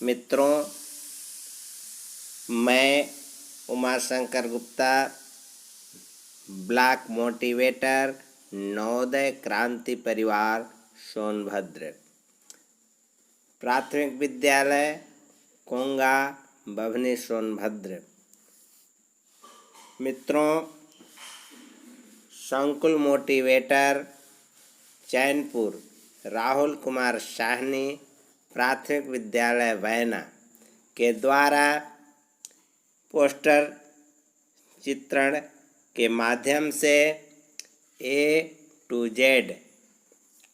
मित्रों, मैं Umashankar Gupta, block motivator, Navodaya क्रांति परिवार, सोनभद्र, प्राथमिक विद्यालय कोंगा, बभनी, सोनभद्र। मित्रों, संकुल मोटिवेटर चैनपुर राहुल कुमार साहनी, प्राथमिक विद्यालय वैना के द्वारा पोस्टर चित्रण के माध्यम से A to Z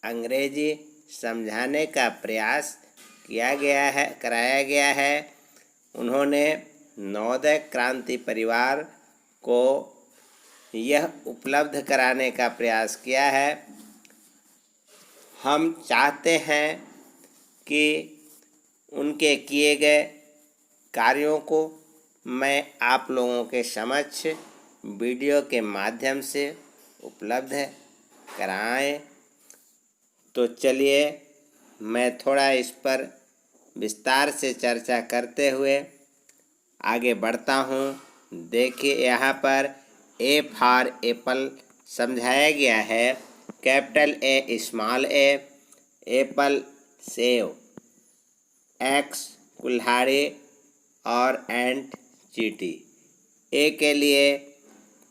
अंग्रेजी समझाने का प्रयास कराया गया है। उन्होंने नवोदय क्रांति परिवार को यह उपलब्ध कराने का प्रयास किया है। हम चाहते हैं कि उनके किए गए कार्यों को मैं आप लोगों के समक्ष वीडियो के माध्यम से उपलब्ध कराएं। तो चलिए मैं थोड़ा इस पर विस्तार से चर्चा करते हुए आगे बढ़ता हूँ। देखिए, यहाँ पर A फॉर एप्पल समझाया गया है। Capital A, small A, Apple save, X कुल्हाड़ी और एंट चींटी। A के लिए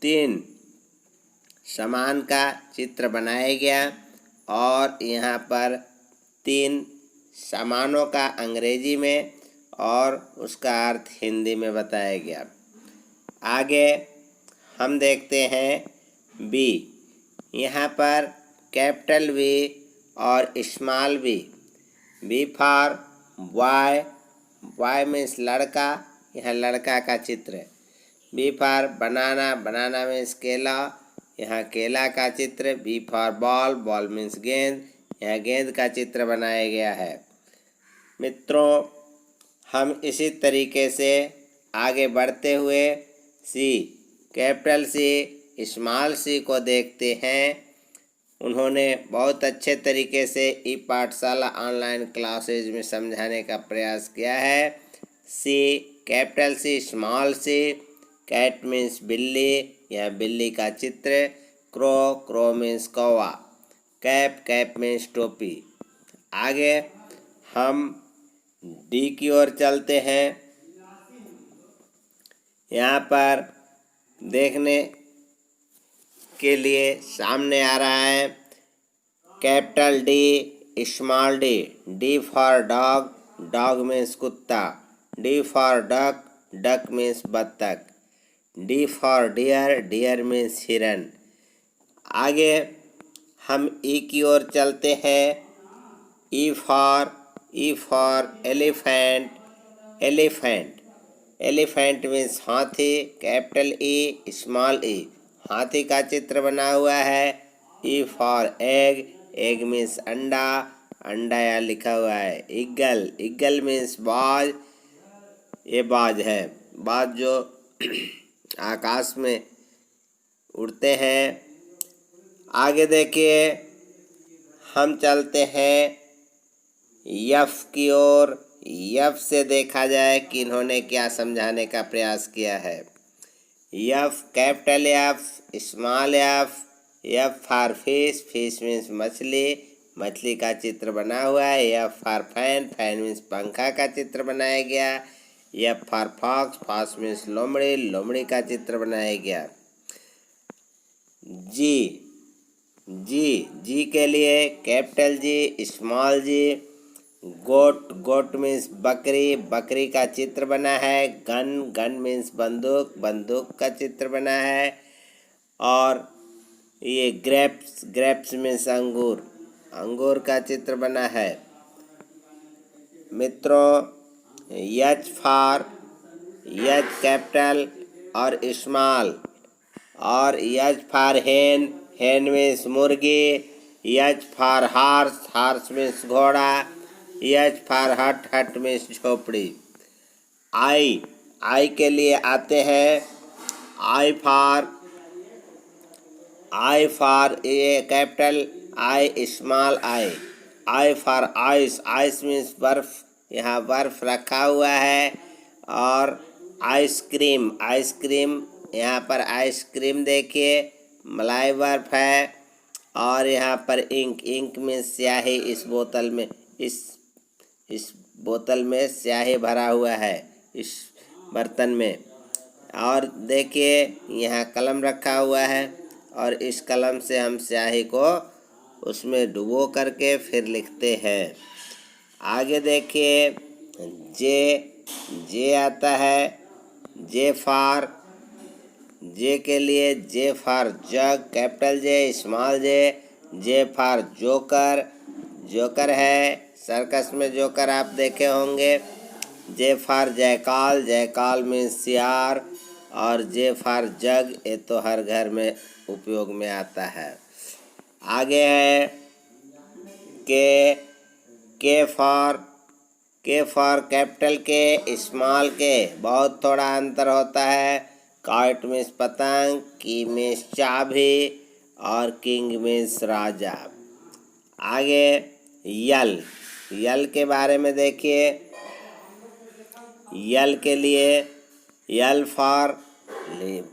3 सामान का चित्र बनाया गया और यहाँ पर 3 सामानों का अंग्रेजी में और उसका अर्थ हिंदी में बताया गया। आगे हम देखते हैं B। यहाँ पर कैपिटल B और small B। B for boy, boy means लड़का, यहाँ लड़का का चित्र है। B for banana, banana means केला, यहाँ केला का चित्र। B for ball, ball means गेंद, यहाँ गेंद का चित्र बनाया गया है। मित्रों, हम इसी तरीके से आगे बढ़ते हुए C, capital C, small C को देखते हैं। उन्होंने बहुत अच्छे तरीके से ई पाठशाला ऑनलाइन क्लासेज में समझाने का प्रयास किया है। C, capital C, small C, cat means बिल्ली, यह बिल्ली का चित्र। क्रो, क्रो मीन्स कौवा। कैप, कैप मीन्स टोपी। आगे हम D की ओर चलते हैं। यहाँ पर देखने के लिए सामने आ रहा है capital D, small D। D for dog, dog means कुत्ता। D for duck, duck means बत्तख। D for deer, deer means हिरन। आगे हम E की ओर चलते हैं। E for elephant, elephant, elephant means हाथी। कैपिटल E, स्मॉल E, हाथी का चित्र बना हुआ है। E for egg, egg means अंडा, अंडा यहाँ लिखा हुआ है। ईगल, ईगल मीन्स बाज, ये बाज है, बाज जो आकाश में उड़ते हैं। आगे देखिए, हम चलते हैं यफ की ओर। यफ से देखा जाए कि इन्होंने क्या समझाने का प्रयास किया है। F, capital F, small F. F for fish, fish means मछली, मछली का चित्र बना हुआ है। F for fan, fan means पंखा का चित्र बनाया गया। F for fox, fox means लोमड़ी, लोमड़ी का चित्र बनाया गया। जी, जी, जी के लिए कैपिटल जी, स्मॉल जी। गोट, गोट मीन्स बकरी, बकरी का चित्र बना है। गन, गन मीन्स बंदूक, बंदूक का चित्र बना है। और ये ग्रेप्स, ग्रेप्स मीन्स अंगूर, अंगूर का चित्र बना है। मित्रों, एच फॉर, एच कैपिटल और स्मॉल, और एच फॉर हेन, हेन मीन्स मुर्गी। H for horse, horse means घोड़ा। एच फॉर हट, हट मीन्स झोपड़ी। आई, आई के लिए आते हैं। I for a capital, I small I. I for ice, ice means बर्फ यहाँ बर्फ रखा हुआ है और आइसक्रीम यहाँ पर आइसक्रीम देखिए, मलाई बर्फ है और यहाँ पर इंक में स्याही इस बोतल में इस बोतल में स्याही भरा हुआ है इस बर्तन में। और देखिए यहाँ कलम रखा हुआ है और इस कलम से हम स्याही को उसमें डुबो करके फिर लिखते हैं। आगे देखिए जे आता है, जे के लिए J for jug, capital J, small J for joker है, सर्कस में जोकर आप देखे होंगे। जे फॉर जयकाल मीन्स सियार और जे फॉर जग ये तो हर घर में उपयोग में आता है। आगे है के फॉर कैपिटल के, स्मॉल के बहुत थोड़ा अंतर होता है। काइट मीन्स पतंग, की मीन्स चाबी और किंग मीन्स राजा। आगे यल के बारे में देखिए। यल के लिए L for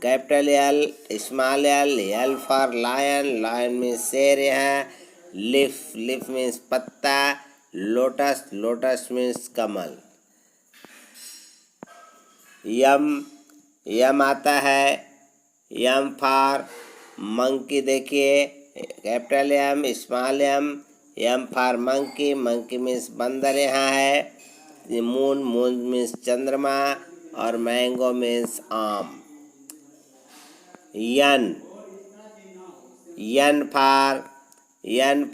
capital L, small L for lion means शेर है। लिफ मीन्स पत्ता, लोटस मीन्स कमल। यम आता है, यम फॉर मंकी देखिए, capital M, small M for monkey means बंदर यहाँ है। मून मीन्स चंद्रमा और मैंगो मीन्स आम। यन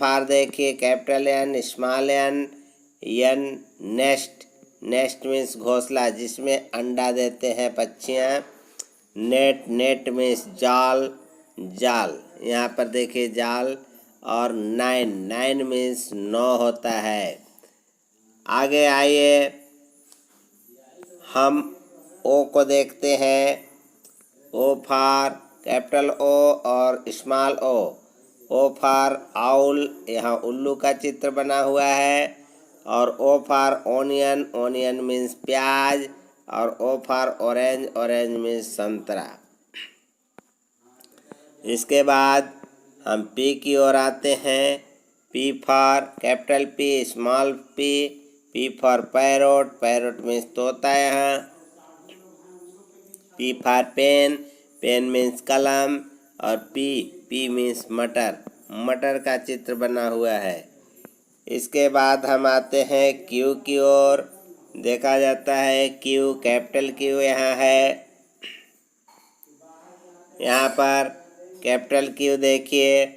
फॉर देखिए, capital N, small n nest means घोंसला जिसमें अंडा देते हैं पक्षियाँ। नेट मीन्स जाल, यहाँ पर देखिए जाल। और नाइन मीन्स 9 होता है। आगे आइए हम ओ को देखते हैं। ओ फॉर कैपिटल ओ और स्मॉल ओ फॉर आउल, यहाँ उल्लू का चित्र बना हुआ है। और ओ फॉर ओनियन मीन्स प्याज और ओ फॉर ऑरेंज मीन्स संतरा। इसके बाद हम पी की ओर आते हैं। P for capital P, small P for parrot means तोता यहाँ। पी फॉर पेन मीन्स कलम और पी मीन्स मटर का चित्र बना हुआ है। इसके बाद हम आते हैं क्यू की ओर। देखा जाता है क्यू, कैपिटल क्यू यहाँ है। यहाँ पर कैपिटल क्यू देखिए,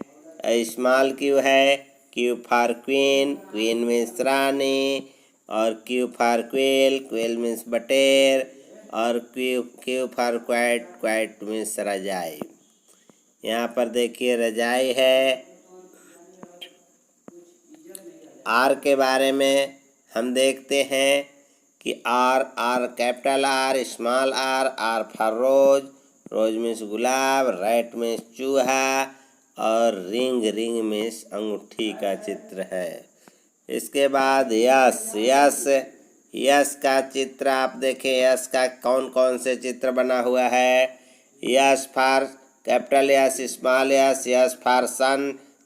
स्मॉल क्यू है। क्यू फॉर क्वीन मीन्स रानी और क्यू फॉर क्वेल मीन्स बटेर और क्यू फॉर क्वाइट मीन्स रजाई। यहाँ पर देखिए रजाई है। आर के बारे में हम देखते हैं कि R capital R, small R for rose means गुलाब, रैट मीन्स चूहा और रिंग मीन्स अंगूठी का चित्र है। इसके बाद यस का चित्र आप देखें। यस का कौन से चित्र बना हुआ है। S for capital S, small S for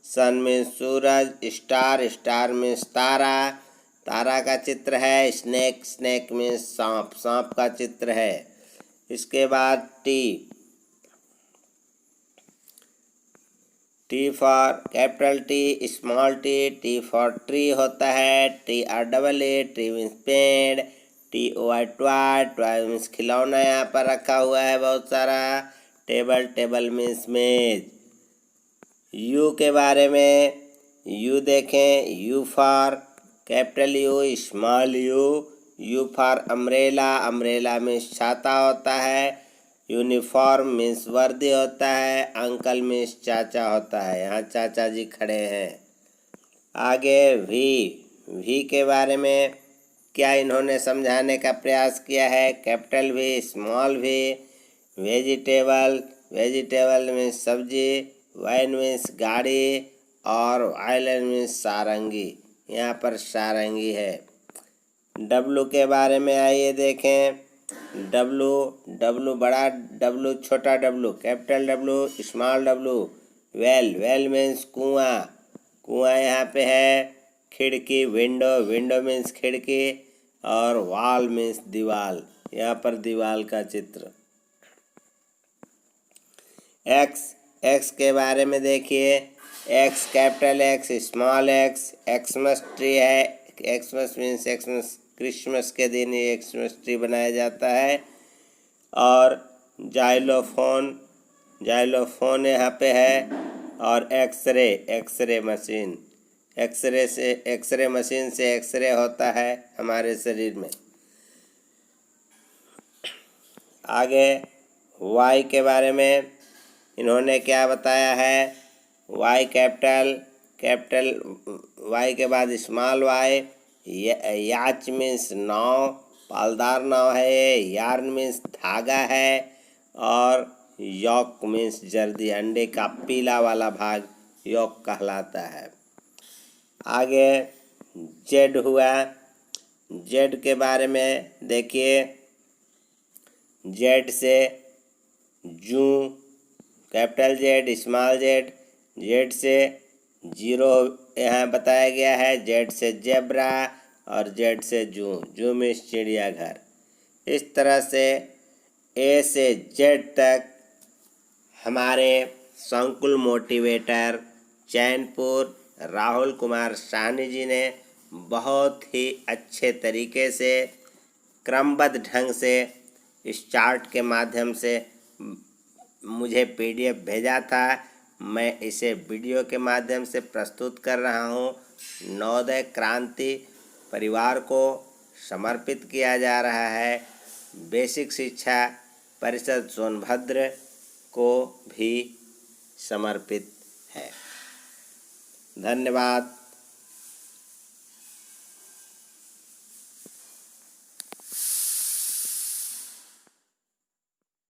sun means सूरज, स्टार मीन्स तारा का चित्र है। स्नेक मीन्स सांप का चित्र है। इसके बाद T for capital T, small T for tree होता है। ट्री मीन्स पेड़, टॉय मीन्स खिलौना यहाँ पर रखा हुआ है बहुत सारा। टेबल मीन्स मेज। यू के बारे में यू देखें। You for capital you, small you for umbrella means छाता होता है। यूनिफॉर्म मीन्स वर्दी होता है। अंकल मीन्स चाचा होता है। यहाँ चाचा जी खड़े हैं। आगे वी के बारे में क्या इन्होंने समझाने का प्रयास किया है। Capital V, small V. Vegetable means सब्जी, वैन मीन्स गाड़ी और वायलिन मीन्स सारंगी। यहाँ पर सारंगी है। डब्लू के बारे में आइए देखें। डब्लू, डब्लू बड़ा डब्लू, छोटा W, capital W, small W. Well, well means कुआं, कुआं यहाँ पे है। खिड़की, विंडो, विंडो मीन्स खिड़की। और वॉल मीन्स दीवाल, यहाँ पर दीवाल का चित्र। एक्स, एक्स के बारे में देखिए। X, capital x, small x. Xmas tree है। एक्समस मीन्स एक्समस, क्रिसमस के दिन ये एक्समस ट्री बनाया जाता है। और जाइलोफोन, जाइलोफोन यहाँ पे है। और x ray, x ray machine, x ray machine से एक्सरे होता है हमारे शरीर में। आगे वाई के बारे में इन्होंने क्या बताया है। वाई कैपिटल, कैपिटल वाई के बाद स्मॉल वाई। याच मीन्स नाव, पालदार नाव है ये। यार्न मीन्स धागा है। और यॉक मीन्स जर्दी, अंडे का पीला वाला भाग यॉक कहलाता है। आगे जेड हुआ। जेड के बारे में देखिए। जेड से जू, capital Z, small Z. Z से जीरो यहाँ बताया गया है। जेड से जेब्रा और जेड से जू, जू मीन्स चिड़ियाघर। इस तरह से ए से जेड तक हमारे संकुल मोटिवेटर चैनपुर राहुल कुमार साहनी जी ने बहुत ही अच्छे तरीके से क्रमबद्ध ढंग से इस चार्ट के माध्यम से मुझे पीडीएफ भेजा था। मैं इसे वीडियो के माध्यम से प्रस्तुत कर रहा हूँ। नवोदय क्रांति परिवार को समर्पित किया जा रहा है। बेसिक शिक्षा परिषद सोनभद्र को भी समर्पित है। धन्यवाद।